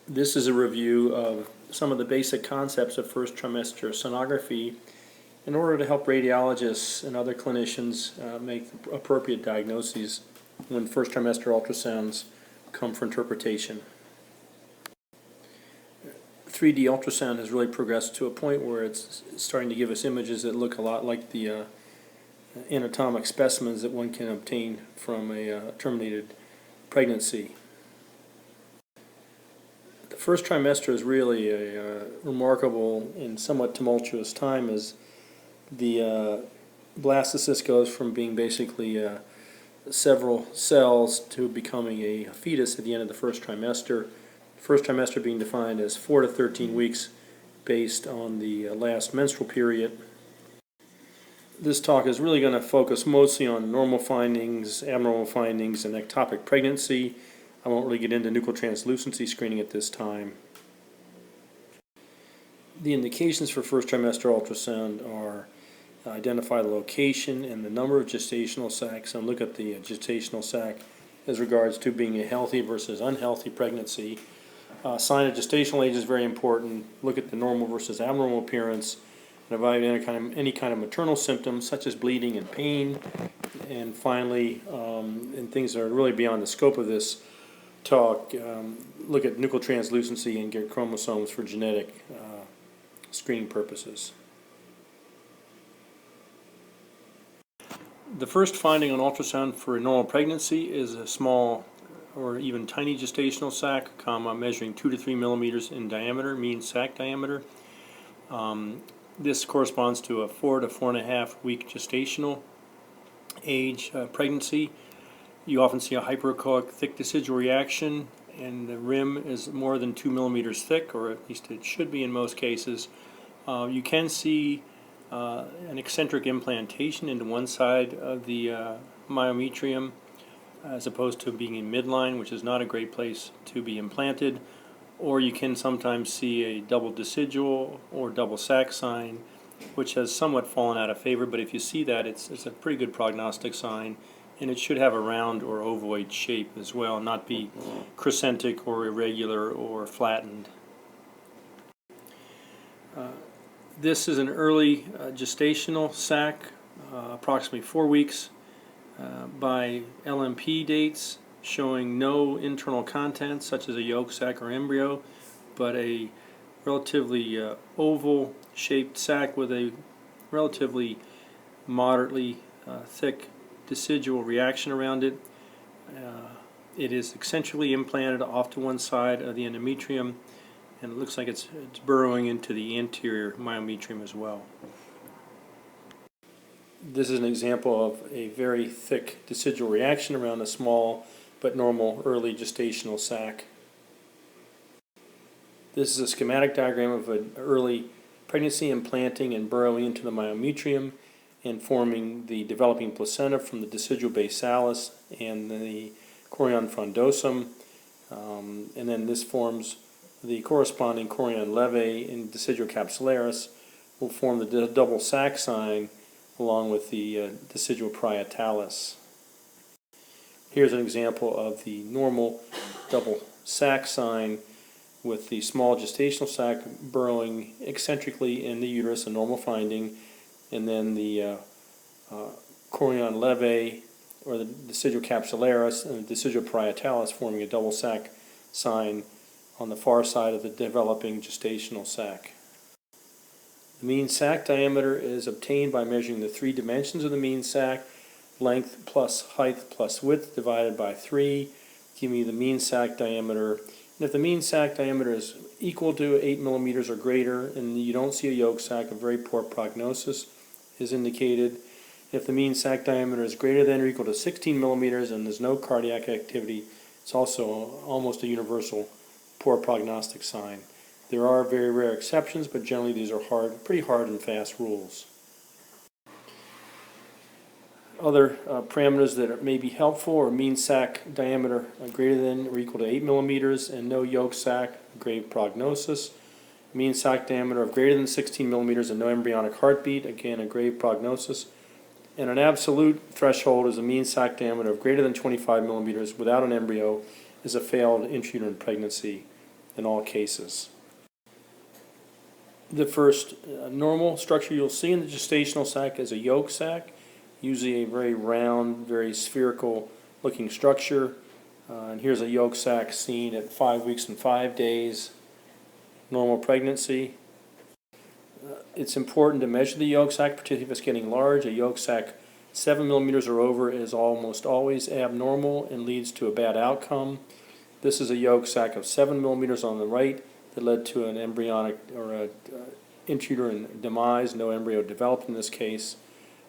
This is a review of some of the basic concepts of first trimester sonography in order to help radiologists and other clinicians make appropriate diagnoses when first trimester ultrasounds come for interpretation. 3D ultrasound has really progressed to a point where it's starting to give us images that look a lot like the anatomic specimens that one can obtain from a terminated pregnancy. The first trimester is really a remarkable and somewhat tumultuous time as the blastocyst goes from being basically several cells to becoming a fetus at the end of the first trimester. First trimester being defined as 4 to 13 weeks based on the last menstrual period. This talk is really going to focus mostly on normal findings, abnormal findings, and ectopic pregnancy. I won't really get into nuchal translucency screening at this time. The indications for first trimester ultrasound are identify the location and the number of gestational sacs and look at the gestational sac as regards to being a healthy versus unhealthy pregnancy. Sign of gestational age is very important. Look at the normal versus abnormal appearance and evaluate any kind of maternal symptoms such as bleeding and pain. And finally, and things that are really beyond the scope of this talk, look at nuchal translucency and get chromosomes for genetic screening purposes. The first finding on ultrasound for a normal pregnancy is a small or even tiny gestational sac, measuring 2 to 3 millimeters in diameter, mean sac diameter. This corresponds to a 4 to 4.5 week gestational age pregnancy. You often see a hyperechoic thick decidual reaction, and the rim is more than 2 millimeters thick, or at least it should be in most cases. You can see an eccentric implantation into one side of the myometrium as opposed to being in midline, which is not a great place to be implanted. Or you can sometimes see a double decidual or double sac sign, which has somewhat fallen out of favor, but if you see that, it's a pretty good prognostic sign, and it should have a round or ovoid shape as well, not be crescentic or irregular or flattened. This is an early gestational sac, approximately 4 weeks by LMP dates, showing no internal contents such as a yolk sac or embryo, but a relatively oval shaped sac with a relatively moderately thick decidual reaction around it. It is eccentrically implanted off to one side of the endometrium, and it looks like it's burrowing into the anterior myometrium as well. This is an example of a very thick decidual reaction around a small but normal early gestational sac. This is a schematic diagram of an early pregnancy implanting and burrowing into the myometrium and forming the developing placenta from the decidual basalis and the chorion frondosum, and then this forms the corresponding chorion levae and decidual capsularis will form the double sac sign along with the decidual parietalis. Here's an example of the normal double sac sign with the small gestational sac burrowing eccentrically in the uterus, a normal finding, and then the chorion levae or the decidual capsularis and the decidual parietalis forming a double sac sign on the far side of the developing gestational sac. The mean sac diameter is obtained by measuring the 3 dimensions of the mean sac, length plus height plus width divided by 3, giving you the mean sac diameter. And if the mean sac diameter is equal to 8 millimeters or greater and you don't see a yolk sac, a very poor prognosis is indicated. If the mean sac diameter is greater than or equal to 16 millimeters and there's no cardiac activity, it's also almost a universal poor prognostic sign. There are very rare exceptions, but generally these are pretty hard and fast rules. Other parameters that may be helpful are mean sac diameter greater than or equal to 8 millimeters and no yolk sac, grave prognosis. Mean sac diameter of greater than 16 millimeters and no embryonic heartbeat, again a grave prognosis. And an absolute threshold is a mean sac diameter of greater than 25 millimeters without an embryo is a failed intrauterine pregnancy. in all cases. The first normal structure you'll see in the gestational sac is a yolk sac, usually a very round, very spherical looking structure. And here's a yolk sac seen at 5 weeks and 5 days, normal pregnancy. It's important to measure the yolk sac, particularly if it's getting large. A yolk sac 7 millimeters or over is almost always abnormal and leads to a bad outcome. This is a yolk sac of 7 millimeters on the right that led to an embryonic or a intrauterine demise. No embryo developed in this case.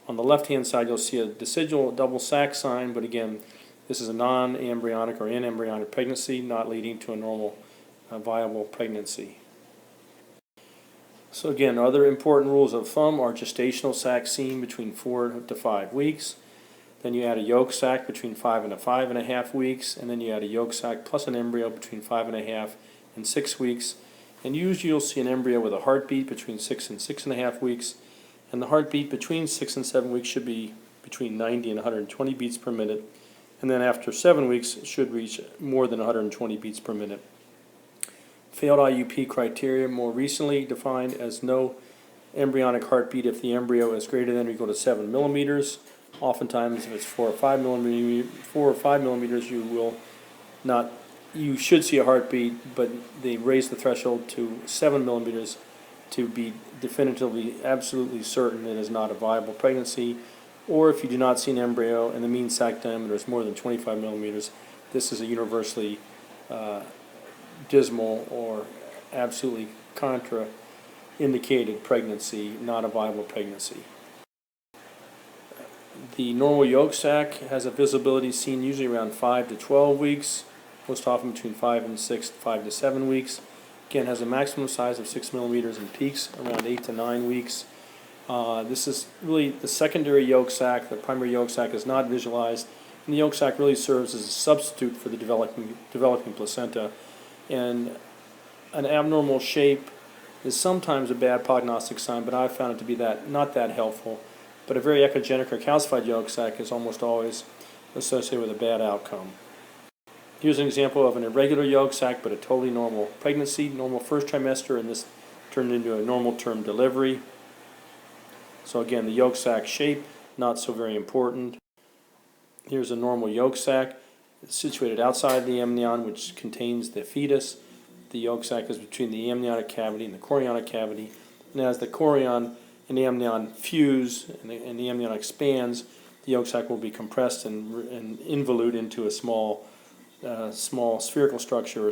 On the left-hand side, you'll see a decidual double sac sign, but again, this is a non-embryonic or anembryonic pregnancy, not leading to a normal viable pregnancy. So again, other important rules of thumb are gestational sac seen between 4 to 5 weeks. Then you add a yolk sac between 5 and 5.5 weeks, and then you add a yolk sac plus an embryo between 5.5 and 6 weeks. And usually you'll see an embryo with a heartbeat between 6 and 6.5 weeks, and the heartbeat between 6 and 7 weeks should be between 90 and 120 beats per minute, and then after 7 weeks it should reach more than 120 beats per minute. Failed IUP criteria, more recently defined as no embryonic heartbeat if the embryo is greater than or equal to 7 millimeters. Oftentimes, if it's 4 or 5 millimeters, you should see a heartbeat, but they raise the threshold to 7 millimeters to be definitively, absolutely certain it is not a viable pregnancy. Or if you do not see an embryo and the mean sac diameter is more than 25 millimeters, this is a universally dismal or absolutely contraindicated pregnancy, not a viable pregnancy. The normal yolk sac has a visibility seen usually around 5 to 12 weeks, most often between 5 and 6, 5 to 7 weeks. Again, has a maximum size of 6 millimeters and peaks around 8 to 9 weeks. This is really the secondary yolk sac. The primary yolk sac is not visualized, and the yolk sac really serves as a substitute for the developing placenta. And an abnormal shape is sometimes a bad prognostic sign, but I've found it to be not that helpful. But a very echogenic or calcified yolk sac is almost always associated with a bad outcome. Here's an example of an irregular yolk sac, but a totally normal pregnancy, normal first trimester, and this turned into a normal term delivery. So again, the yolk sac shape, not so very important. Here's a normal yolk sac. It's situated outside the amnion, which contains the fetus. The yolk sac is between the amniotic cavity and the chorionic cavity. And as the chorion and the amnion fuse and the amnion expands, the yolk sac will be compressed and involute into a small spherical structure or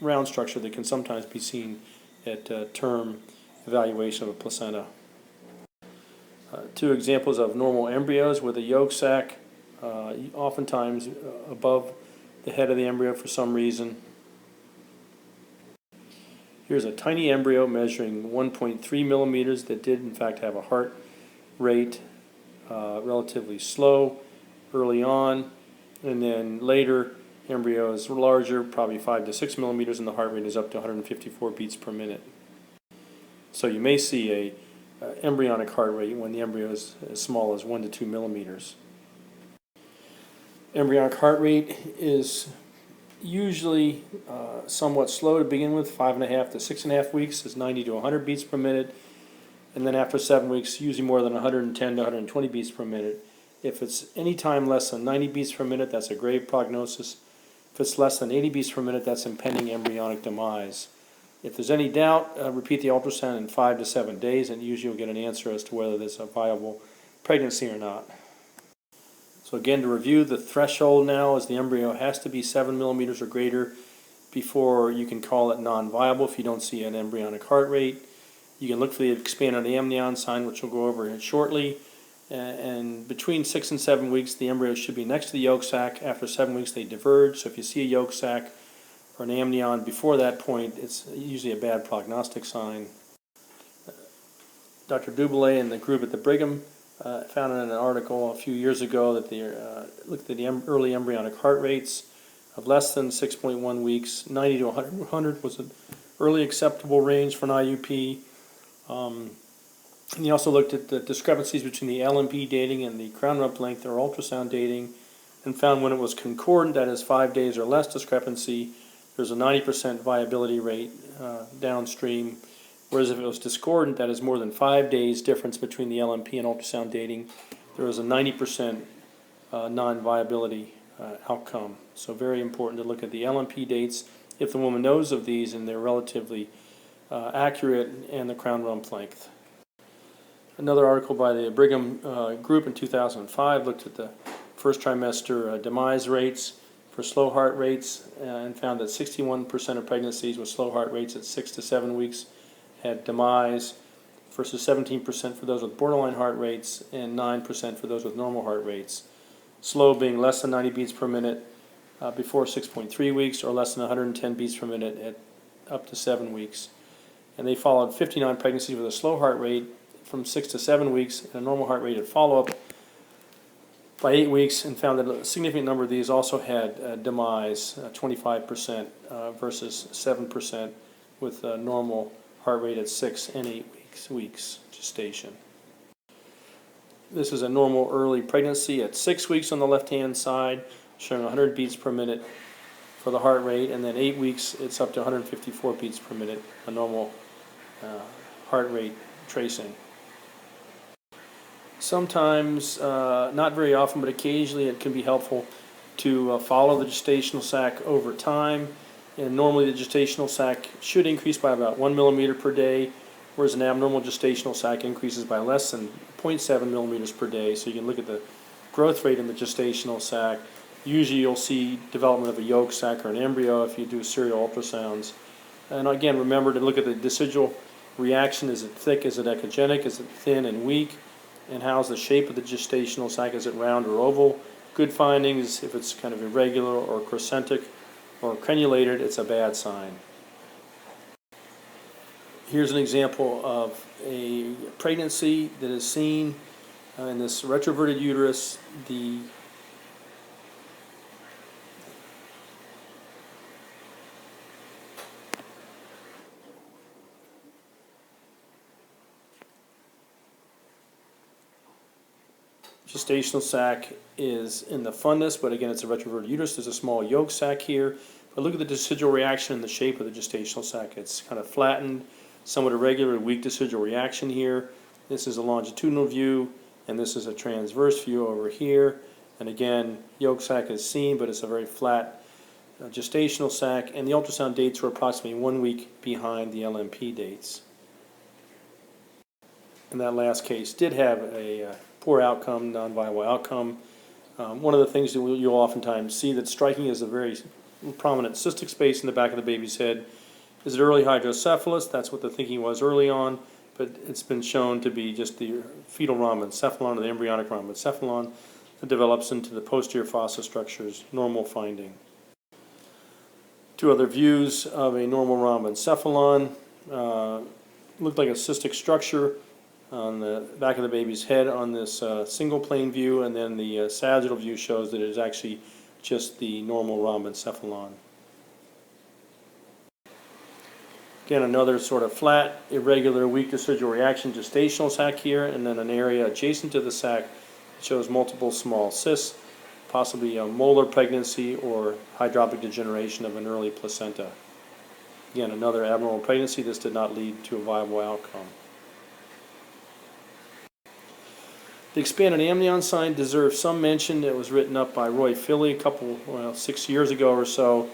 round structure that can sometimes be seen at term evaluation of a placenta. Two examples of normal embryos with a yolk sac, oftentimes above the head of the embryo for some reason. Here's a tiny embryo measuring 1.3 millimeters that did in fact have a heart rate relatively slow early on, and then later embryo is larger, probably 5 to 6 millimeters, and the heart rate is up to 154 beats per minute. So you may see a embryonic heart rate when the embryo is as small as 1 to 2 millimeters. Embryonic heart rate is usually somewhat slow to begin with. 5.5 to 6.5 weeks is 90 to 100 beats per minute, and then after 7 weeks, usually more than 110 to 120 beats per minute. If it's any time less than 90 beats per minute, that's a grave prognosis. If it's less than 80 beats per minute, that's impending embryonic demise. If there's any doubt, repeat the ultrasound in 5 to 7 days, and usually you'll get an answer as to whether there's a viable pregnancy or not. So again, to review, the threshold now is the embryo has to be 7 millimeters or greater before you can call it non-viable if you don't see an embryonic heart rate. You can look for the expanded amnion sign, which we'll go over shortly. And between 6 and 7 weeks, the embryo should be next to the yolk sac. After 7 weeks, they diverge. So if you see a yolk sac or an amnion before that point, it's usually a bad prognostic sign. Dr. Duboulay and the group at the Brigham found in an article a few years ago that they looked at the early embryonic heart rates of less than 6.1 weeks. 90 to 100 was an early acceptable range for an IUP. And he also looked at the discrepancies between the LMP dating and the crown rump length or ultrasound dating, and found when it was concordant, that is 5 days or less discrepancy, there's a 90% viability rate downstream, whereas if it was discordant, that is more than 5 days difference between the LMP and ultrasound dating, there was a 90% non-viability outcome. So very important to look at the LMP dates if the woman knows of these and they're relatively accurate, and the crown rump length. Another article by the Brigham group in 2005 looked at the first trimester demise rates for slow heart rates and found that 61% of pregnancies with slow heart rates at 6 to 7 weeks had demise versus 17% for those with borderline heart rates and 9% for those with normal heart rates. Slow being less than 90 beats per minute before 6.3 weeks or less than 110 beats per minute at up to 7 weeks. And they followed 59 pregnancies with a slow heart rate from 6 to 7 weeks and a normal heart rate at follow-up by 8 weeks, and found that a significant number of these also had demise, 25% versus 7% with a normal heart rate at 6 and 8 weeks gestation. This is a normal early pregnancy at 6 weeks on the left-hand side, showing 100 beats per minute for the heart rate, and then 8 weeks it's up to 154 beats per minute, a normal heart rate tracing. Sometimes, not very often, but occasionally it can be helpful to follow the gestational sac over time. And normally the gestational sac should increase by about 1 millimeter per day, whereas an abnormal gestational sac increases by less than 0.7 millimeters per day. So you can look at the growth rate in the gestational sac. Usually you'll see development of a yolk sac or an embryo if you do serial ultrasounds. And again, remember to look at the decidual reaction. Is it thick? Is it echogenic? Is it thin and weak? And how's the shape of the gestational sac? Is it round or oval? Good findings. If it's kind of irregular or crescentic or crenulated, it's a bad sign. Here's an example of a pregnancy that is seen in this retroverted uterus. The gestational sac is in the fundus, but again it's a retroverted uterus. There's a small yolk sac here. But look at the decidual reaction in the shape of the gestational sac. It's kind of flattened, somewhat irregular, weak decidual reaction here. This is a longitudinal view, and this is a transverse view over here. And again, yolk sac is seen, but it's a very flat gestational sac, and the ultrasound dates were approximately 1 week behind the LMP dates. And that last case did have a poor outcome, non-viable outcome. One of the things that you'll oftentimes see that's striking is a very prominent cystic space in the back of the baby's head. Is it early hydrocephalus? That's what the thinking was early on, but it's been shown to be just the fetal rhombencephalon or the embryonic rhombencephalon that develops into the posterior fossa structures, normal finding. Two other views of a normal rhombencephalon. Looked like a cystic structure on the back of the baby's head on this single plane view, and then the sagittal view shows that it is actually just the normal rhombencephalon. Again, another sort of flat, irregular, weak decidual reaction gestational sac here, and then an area adjacent to the sac that shows multiple small cysts, possibly a molar pregnancy or hydropic degeneration of an early placenta. Again, another abnormal pregnancy. This did not lead to a viable outcome. The expanded amnion sign deserves some mention. It was written up by Roy Philly 6 years ago or so.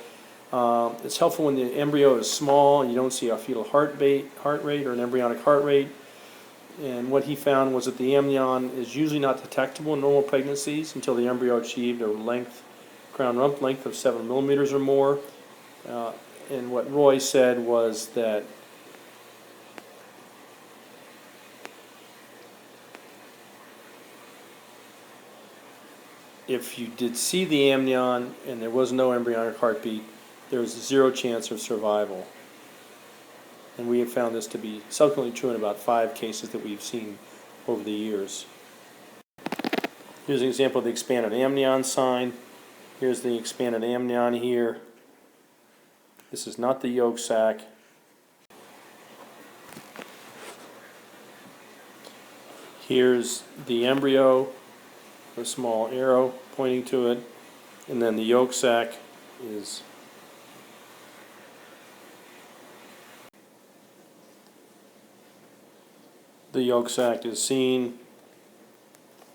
It's helpful when the embryo is small and you don't see a fetal heart rate or an embryonic heart rate. And what he found was that the amnion is usually not detectable in normal pregnancies until the embryo achieved a crown rump length of 7 millimeters or more. And what Roy said was that if you did see the amnion and there was no embryonic heartbeat, there was 0 chance of survival. And we have found this to be subsequently true in about 5 cases that we've seen over the years. Here's an example of the expanded amnion sign. Here's the expanded amnion here. This is not the yolk sac. Here's the embryo, a small arrow pointing to it, and then the yolk sac is The yolk sac is seen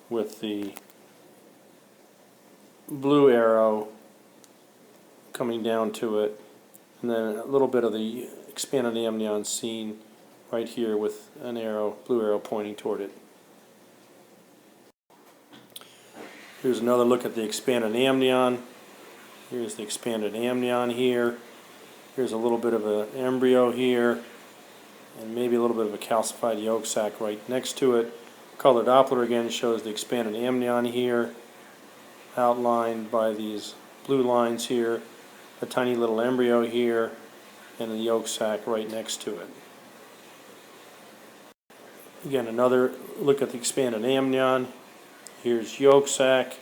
with the blue arrow coming down to it, and then a little bit of the expanded amnion seen right here with an arrow, blue arrow pointing toward it. Here's another look at the expanded amnion. Here's the expanded amnion here. Here's a little bit of an embryo here, and maybe a little bit of a calcified yolk sac right next to it. Color Doppler again shows the expanded amnion here, outlined by these blue lines here, a tiny little embryo here, and the yolk sac right next to it. Again, another look at the expanded amnion. Here's yolk sac.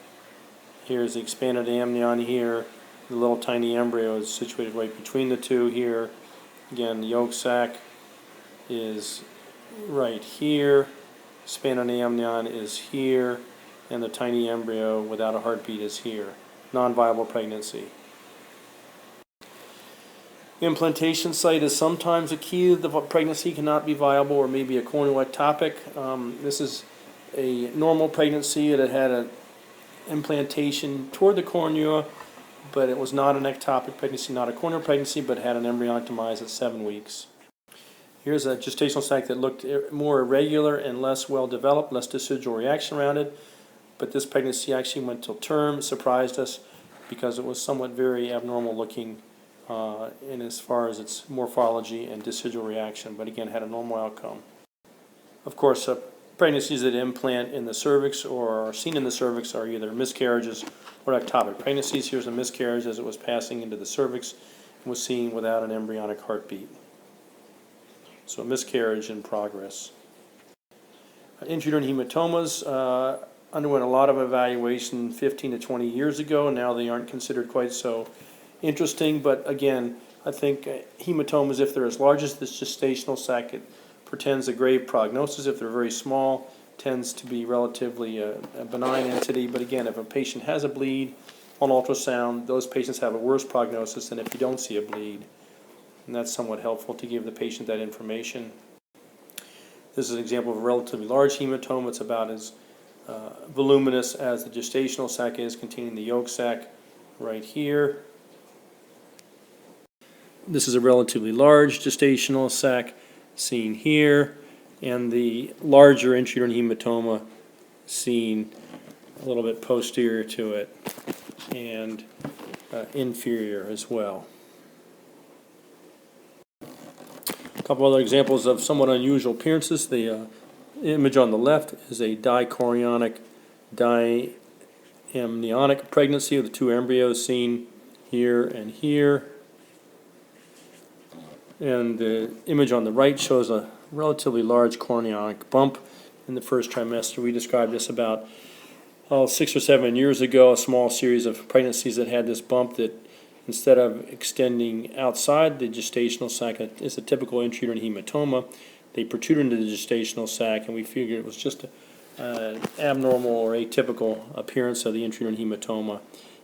Here's the expanded amnion here. The little tiny embryo is situated right between the two here. Again, the yolk sac is right here. Expanded amnion is here. And the tiny embryo without a heartbeat is here. Non-viable pregnancy. Implantation site is sometimes a key. The pregnancy cannot be viable, or maybe a corneal ectopic. This is a normal pregnancy. It had an implantation toward the cornea, but it was not an ectopic pregnancy, not a corneal pregnancy, but had an embryonic demise at 7 weeks. Here's a gestational sac that looked more irregular and less well developed, less decidual reaction around it, but this pregnancy actually went till term. Surprised us because it was somewhat very abnormal looking in as far as its morphology and decidual reaction, but again had a normal outcome. Of course, pregnancies that implant in the cervix or are seen in the cervix are either miscarriages or ectopic pregnancies. Here's a miscarriage as it was passing into the cervix and was seen without an embryonic heartbeat. So a miscarriage in progress. Intrauterine hematomas underwent a lot of evaluation 15 to 20 years ago. Now they aren't considered quite so interesting, but again, I think hematomas, if they're as large as this gestational sac, it portends a grave prognosis. If they're very small, tends to be relatively a benign entity. But again, if a patient has a bleed on ultrasound, those patients have a worse prognosis than if you don't see a bleed. And that's somewhat helpful to give the patient that information. This is an example of a relatively large hematoma. It's about as voluminous as the gestational sac is, containing the yolk sac right here. This is a relatively large gestational sac seen here, and the larger intrauterine hematoma seen a little bit posterior to it and inferior as well. A couple other examples of somewhat unusual appearances. The image on the left is a dichorionic diamnionic pregnancy with the two embryos seen here and here. And the image on the right shows a relatively large chorionic bump in the first trimester. We described this about 6 or 7 years ago, a small series of pregnancies that had this bump that instead of extending outside the gestational sac, is a typical intrauterine hematoma. They protruded into the gestational sac, and we figured it was just an abnormal or atypical appearance of the intrauterine hematoma.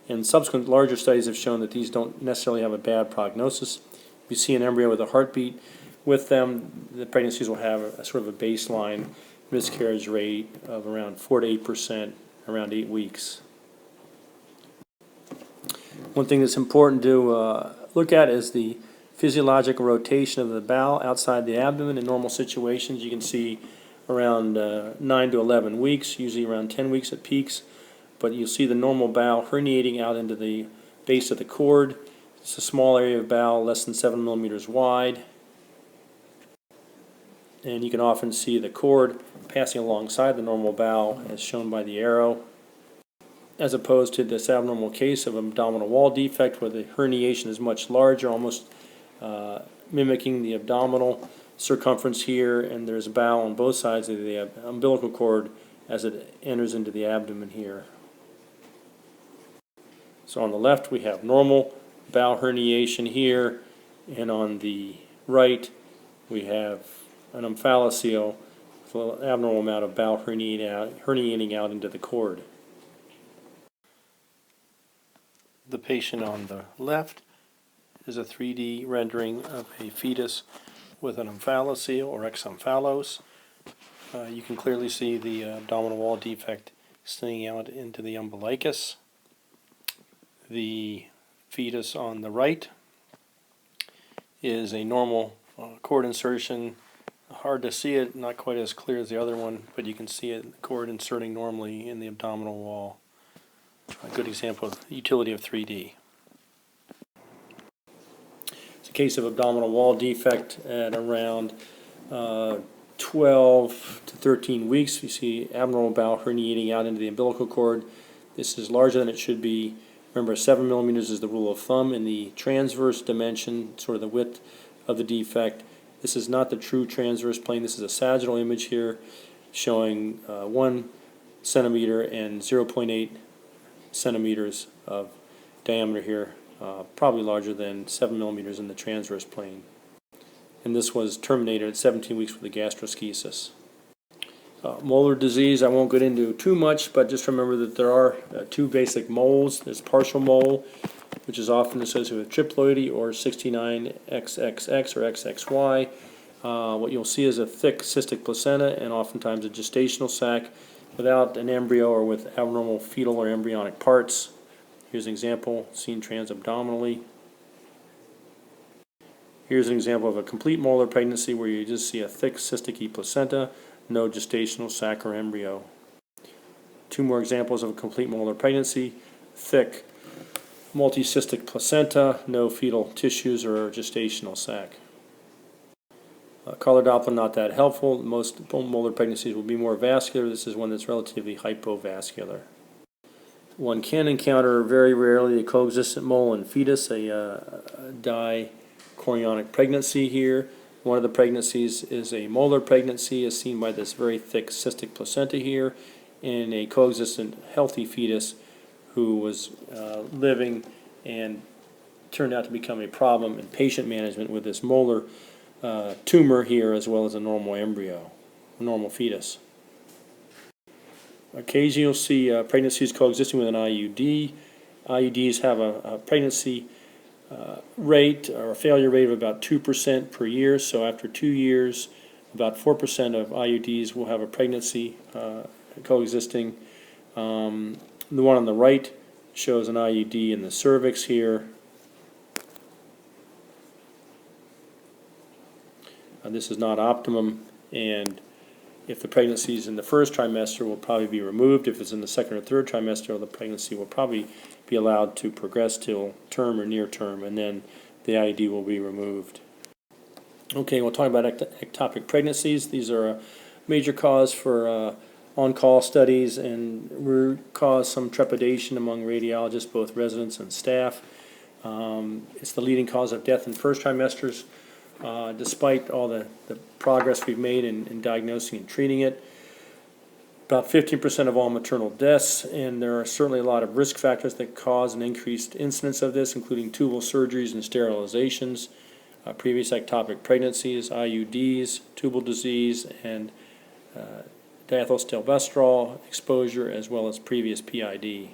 And subsequent larger studies have shown that these don't necessarily have a bad prognosis. If you see an embryo with a heartbeat with them, the pregnancies will have a sort of a baseline miscarriage rate of around 4 to 8%, around 8 weeks. One thing that's important to look at is the physiological rotation of the bowel outside the abdomen. In normal situations, you can see around 9 to 11 weeks, usually around 10 weeks at peaks, but you'll see the normal bowel herniating out into the base of the cord. It's a small area of bowel, less than 7 millimeters wide, and you can often see the cord passing alongside the normal bowel as shown by the arrow, as opposed to this abnormal case of abdominal wall defect where the herniation is much larger, almost mimicking the abdominal circumference here, and there's a bowel on both sides of the umbilical cord as it enters into the abdomen here. So on the left we have normal bowel herniation here, and on the right we have an omphalocele with an abnormal amount of bowel herniating out into the cord. The patient on the left is a 3D rendering of a fetus with an omphalocele or exomphalos. You can clearly see the abdominal wall defect extending out into the umbilicus. The fetus on the right is a normal cord insertion. Hard to see it, not quite as clear as the other one, but you can see it, the cord inserting normally in the abdominal wall. A good example of the utility of 3D. It's a case of abdominal wall defect at around 12 to 13 weeks. You see abnormal bowel herniating out into the umbilical cord. This is larger than it should be. Remember, 7 millimeters is the rule of thumb in the transverse dimension, sort of the width of the defect. This is not the true transverse plane. This is a sagittal image here showing 1 centimeter and 0.8 centimeters of diameter here, probably larger than 7 millimeters in the transverse plane. And this was terminated at 17 weeks with a gastroschisis. Molar disease, I won't get into too much, but just remember that there are two basic moles. There's partial mole, which is often associated with triploidy, or 69XXX or XXY. What you'll see is a thick cystic placenta and oftentimes a gestational sac without an embryo or with abnormal fetal or embryonic parts. Here's an example seen transabdominally. Here's an example of a complete molar pregnancy where you just see a thick cystic placenta, no gestational sac or embryo. Two more examples of a complete molar pregnancy: thick multicystic placenta, no fetal tissues or gestational sac. Color Doppler not that helpful. Most molar pregnancies will be more vascular. This is one that's relatively hypovascular. One can encounter very rarely a coexistent mole in fetus, a dichorionic pregnancy here. One of the pregnancies is a molar pregnancy, as seen by this very thick cystic placenta here, in a coexistent healthy fetus who was living and turned out to become a problem in patient management with this molar tumor here, as well as a normal embryo, a normal fetus. Occasionally you'll see pregnancies coexisting with an IUD. IUDs have a pregnancy rate or a failure rate of about 2% per year, so after 2 years about 4% of IUDs will have a pregnancy coexisting. The one on the right shows an IUD in the cervix here. This is not optimum, and if the pregnancy is in the first trimester, will probably be removed. If it's in the second or third trimester, the pregnancy will probably be allowed to progress till term or near term, and then the IUD will be removed. Okay, we'll talk about ectopic pregnancies. These are a major cause for on-call studies and cause some trepidation among radiologists, both residents and staff. It's the leading cause of death in first trimesters. Despite all the progress we've made in diagnosing and treating it. About 15% of all maternal deaths, and there are certainly a lot of risk factors that cause an increased incidence of this, including tubal surgeries and sterilizations, previous ectopic pregnancies, IUDs, tubal disease, and diethylstilbestrol exposure, as well as previous PID.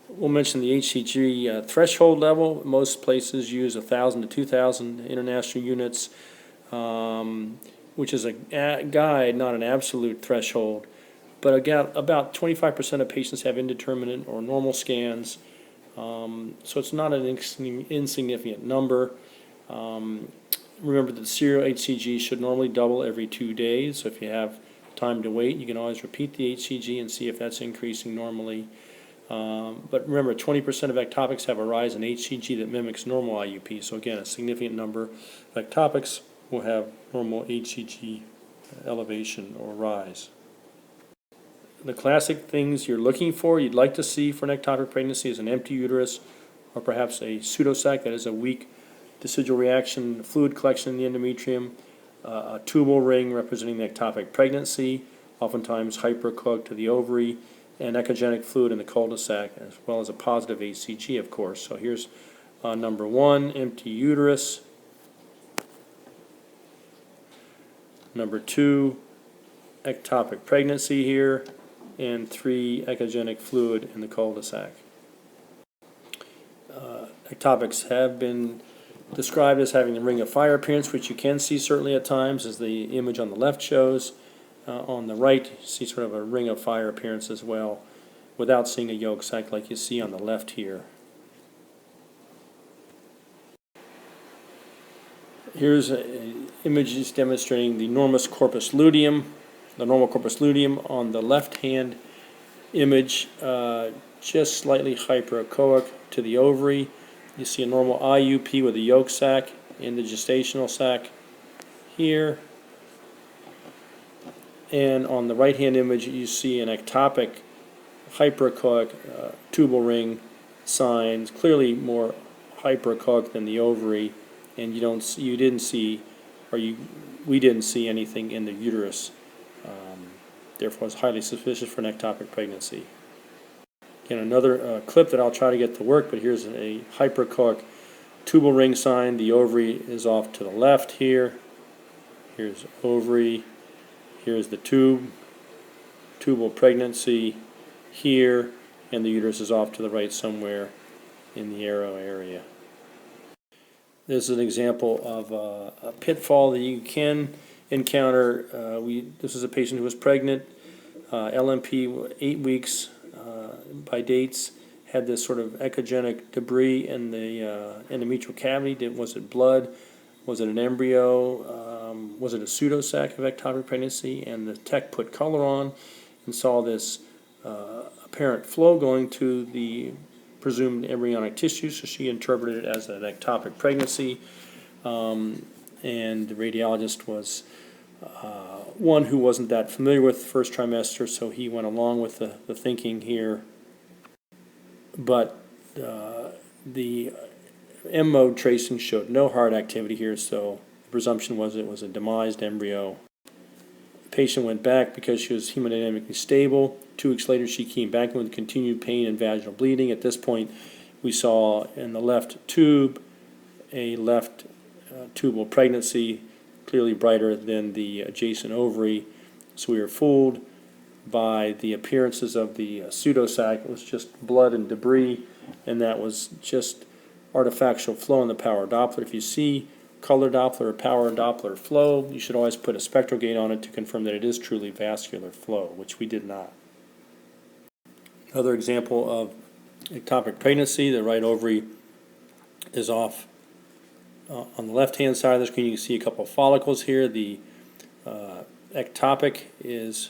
We'll mention the HCG threshold level. Most places use 1,000 to 2,000 international units, which is a guide, not an absolute threshold. But again, about 25% of patients have indeterminate or normal scans, so it's not an insignificant number. Remember that the serial HCG should normally double every 2 days, so if you have time to wait, you can always repeat the HCG and see if that's increasing normally. But remember, 20% of ectopics have a rise in HCG that mimics normal IUP. So again, a significant number of ectopics will have normal HCG elevation or rise. The classic things you're looking for, you'd like to see for an ectopic pregnancy, is an empty uterus or perhaps a pseudosac, that is a weak decidual reaction, fluid collection in the endometrium, a tubal ring representing the ectopic pregnancy, oftentimes hypercoagulated to the ovary, and echogenic fluid in the cul-de-sac, as well as a positive HCG, of course. So here's number 1, empty uterus. Number 2, ectopic pregnancy here, and 3, echogenic fluid in the cul-de-sac. Ectopics have been described as having the ring of fire appearance, which you can see certainly at times, as the image on the left shows. On the right, you see sort of a ring of fire appearance as well, without seeing a yolk sac like you see on the left here. Here's images demonstrating the enormous corpus luteum, the normal corpus luteum on the left-hand image, just slightly hyperechoic to the ovary. You see a normal IUP with a yolk sac in the gestational sac here. And on the right-hand image, you see an ectopic hyperechoic tubal ring signs, clearly more hyperechoic than the ovary, and we didn't see anything in the uterus. Therefore, it's highly suspicious for an ectopic pregnancy. Again, another clip that I'll try to get to work, but here's a hyperechoic tubal ring sign. The ovary is off to the left here. Here's ovary. Here's the tubal pregnancy here, and the uterus is off to the right somewhere in the arrow area. This is an example of a pitfall that you can encounter. This is a patient who was pregnant, LMP 8 weeks by dates, had this sort of echogenic debris in the endometrial cavity. Was it blood? Was it an embryo? Was it a pseudosac of ectopic pregnancy? And the tech put color on and saw this apparent flow going to the presumed embryonic tissue, so she interpreted it as an ectopic pregnancy. And the radiologist was one who wasn't that familiar with the first trimester, so he went along with the thinking here. But the M mode tracing showed no heart activity here, so the presumption was it was a demised embryo. The patient went back because she was hemodynamically stable. 2 weeks later, she came back with continued pain and vaginal bleeding. At this point, we saw in the left tube a left tubal pregnancy, clearly brighter than the adjacent ovary. So we were fooled by the appearances of the pseudosac. It was just blood and debris, and that was just artifactual flow in the power Doppler. If you see color Doppler or power Doppler flow, you should always put a spectral gate on it to confirm that it is truly vascular flow, which we did not. Another example of ectopic pregnancy, the right ovary is off. On the left-hand side of the screen, you can see a couple of follicles here. The ectopic is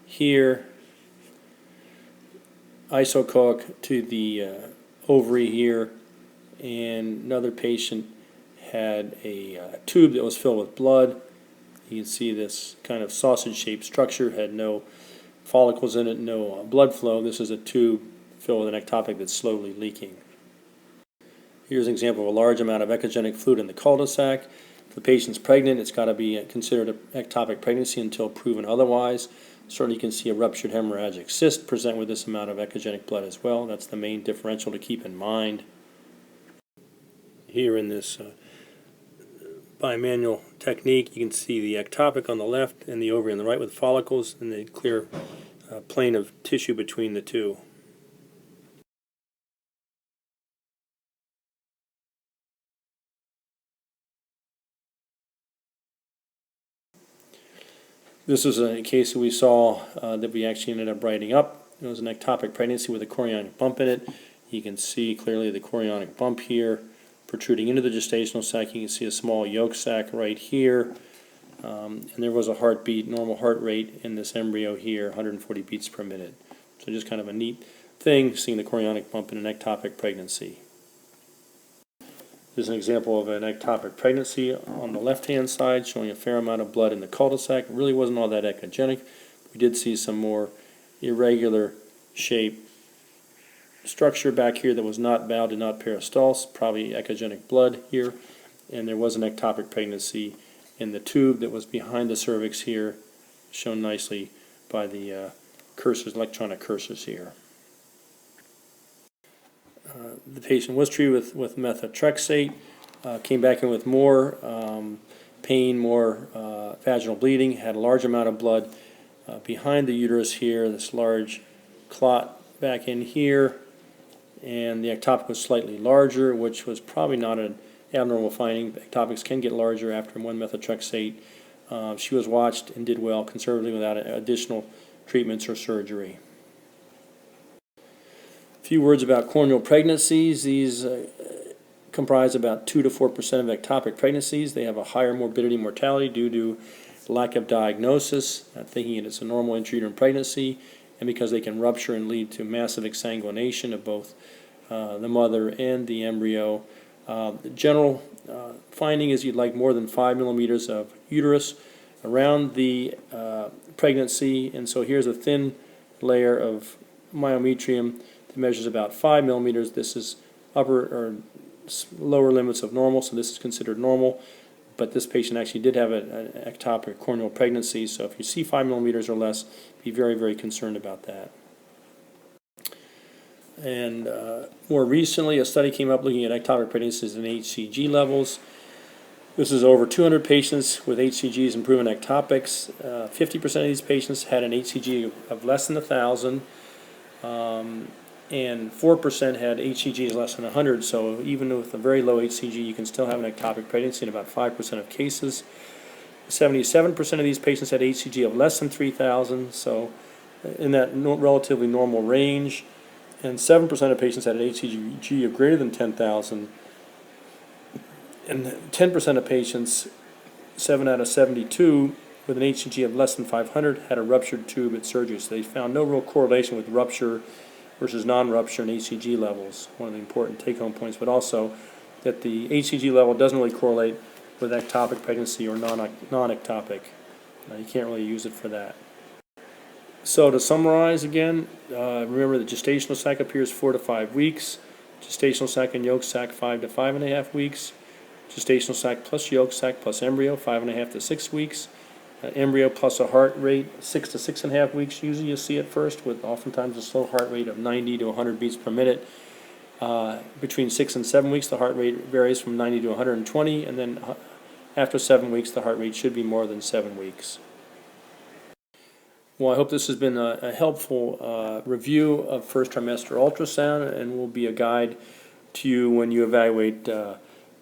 here, isoechoic to the ovary here, and another patient had a tube that was filled with blood. You can see this kind of sausage-shaped structure, had no follicles in it, no blood flow. This is a tube filled with an ectopic that's slowly leaking. Here's an example of a large amount of echogenic fluid in the cul-de-sac. If the patient's pregnant, it's got to be considered an ectopic pregnancy until proven otherwise. Certainly you can see a ruptured hemorrhagic cyst present with this amount of echogenic blood as well. That's the main differential to keep in mind. Here in this bimanual technique, you can see the ectopic on the left and the ovary on the right with follicles and the clear plane of tissue between the two. This is a case that we saw that we actually ended up writing up. It was an ectopic pregnancy with a chorionic bump in it. You can see clearly the chorionic bump here protruding into the gestational sac. You can see a small yolk sac right here. And there was a heartbeat, normal heart rate in this embryo here, 140 beats per minute. So just kind of a neat thing, seeing the chorionic bump in an ectopic pregnancy. This is an example of an ectopic pregnancy on the left-hand side, showing a fair amount of blood in the cul-de-sac. It really wasn't all that echogenic. We did see some more irregular shape structure back here that was not bowed and not peristalse, probably echogenic blood here. And there was an ectopic pregnancy in the tube that was behind the cervix here, shown nicely by the cursors, electronic cursors here. The patient was treated with methotrexate, came back in with more pain, more vaginal bleeding, had a large amount of blood behind the uterus here, this large clot back in here, and the ectopic was slightly larger, which was probably not an abnormal finding. Ectopics can get larger after one methotrexate She was watched and did well conservatively without additional treatments or surgery. A few words about corneal pregnancies. These comprise about 2 to 4% of ectopic pregnancies. They have a higher morbidity and mortality due to lack of diagnosis, thinking it is a normal intrauterine pregnancy, and because they can rupture and lead to massive exsanguination of both the mother and the embryo. The general finding is you'd like more than 5 millimeters of uterus around the pregnancy, and so here's a thin layer of myometrium that measures about 5 millimeters. This is upper or lower limits of normal, so this is considered normal, but this patient actually did have an ectopic corneal pregnancy, so if you see 5 millimeters or less, be very, very concerned about that. And more recently, a study came up looking at ectopic pregnancies and HCG levels. This is over 200 patients with HCGs and proven ectopics. 50% of these patients had an HCG of less than 1,000, and 4% had HCGs less than 100. So even with a very low HCG, you can still have an ectopic pregnancy in about 5% of cases. 77% of these patients had HCG of less than 3,000, so in that relatively normal range. And 7% of patients had an HCG of greater than 10,000. And 10% of patients, 7 out of 72, with an HCG of less than 500 had a ruptured tube at surgery. So they found no real correlation with rupture versus non-rupture in HCG levels, one of the important take-home points, but also that the HCG level doesn't really correlate with ectopic pregnancy or non-ectopic. You can't really use it for that. So to summarize again, remember the gestational sac appears 4 to 5 weeks, gestational sac and yolk sac 5 to 5.5 weeks, gestational sac plus yolk sac plus embryo 5.5 to 6 weeks, embryo plus a heart rate 6 to 6.5 weeks. Usually you see it first with oftentimes a slow heart rate of 90 to 100 beats per minute. Between 6 and 7 weeks the heart rate varies from 90 to 120, and then after 7 weeks the heart rate should be more than 7 weeks. Well, I hope this has been a helpful review of first trimester ultrasound, and will be a guide to you when you evaluate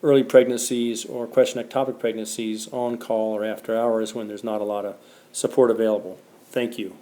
early pregnancies or question ectopic pregnancies on call or after hours when there's not a lot of support available. Thank you.